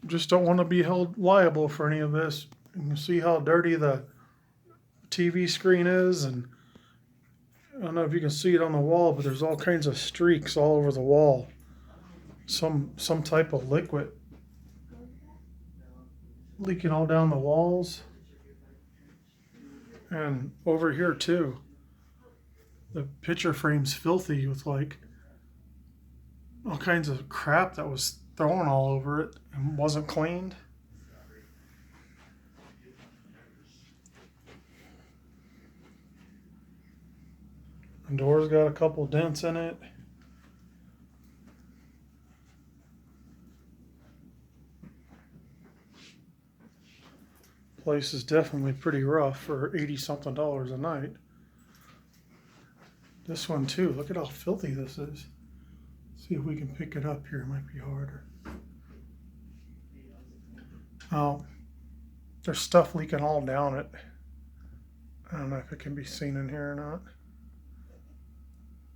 just don't want to be held liable for any of this. You can see how dirty the TV screen is, and I don't know if you can see it on the wall, but there's all kinds of streaks all over the wall. Some type of liquid leaking all down the walls. And over here too. The picture frame's filthy with like all kinds of crap that was thrown all over it and wasn't cleaned. The door's got a couple dents in it. Place is definitely pretty rough for $80-something a night. This one too, look at how filthy this is. See if we can pick it up here, it might be harder. Oh, there's stuff leaking all down it. I don't know if it can be seen in here or not.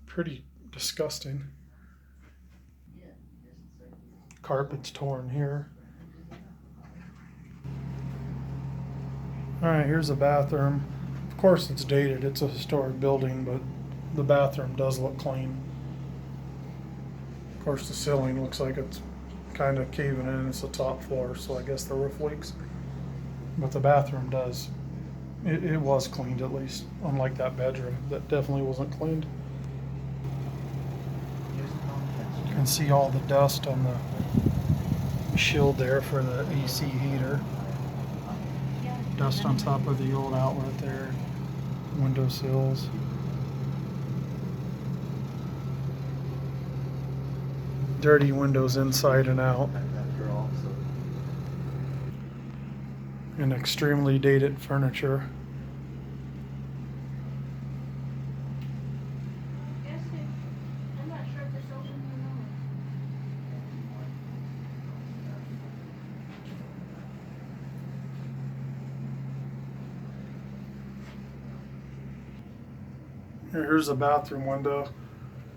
Pretty disgusting. Carpet's torn here. Alright, here's the bathroom. Of course it's dated, it's a historic building, but the bathroom does look clean. Of course the ceiling looks like it's kind of caving in. It's the top floor, so I guess the roof leaks. But the bathroom does. It was cleaned at least, unlike that bedroom that definitely wasn't cleaned. You can see all the dust on the shield there for the AC heater. Dust on top of the old outlet there, windowsills. Dirty windows inside and out. And extremely dated furniture. Here's the bathroom window.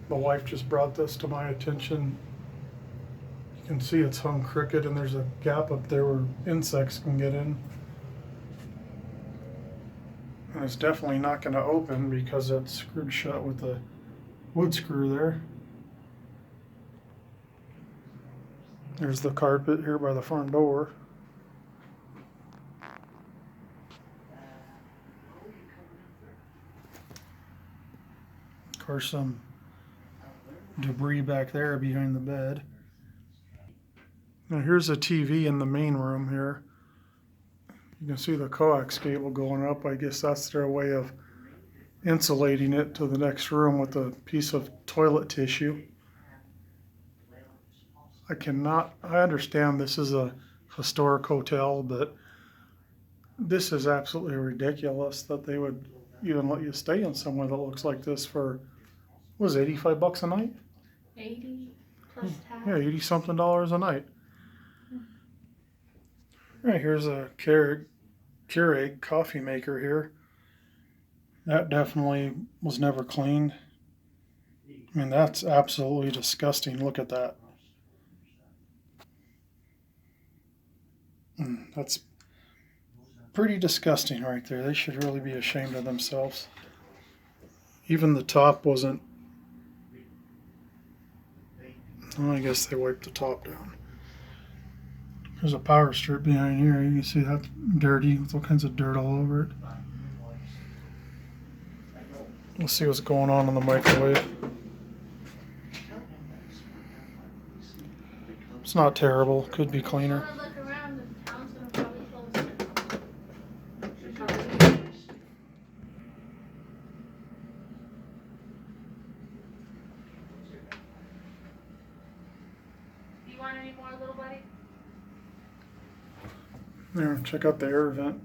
The wife just brought this to my attention. You can see it's hung crooked and there's a gap up there where insects can get in. And it's definitely not going to open because it's screwed shut with the wood screw there. There's the carpet here by the front door. Of course, some debris back there behind the bed. Now here's a TV in the main room here. You can see the coax cable going up. I guess that's their way of insulating it to the next room with a piece of toilet tissue. I understand this is a historic hotel, but this is absolutely ridiculous that they would even let you stay in somewhere that looks like this for, what was it, $85 a night? 80 plus tax. Yeah, $80-something a night. Right, here's a Keurig coffee maker here. That definitely was never cleaned. I mean, that's absolutely disgusting. Look at that. That's pretty disgusting right there. They should really be ashamed of themselves. Even the top wasn't. Well, I guess they wiped the top down. There's a power strip behind here. You can see that's dirty with all kinds of dirt all over it. Let's see what's going on in the microwave. It's not terrible. Could be cleaner. Do you want any more, little buddy? There, check out the air vent.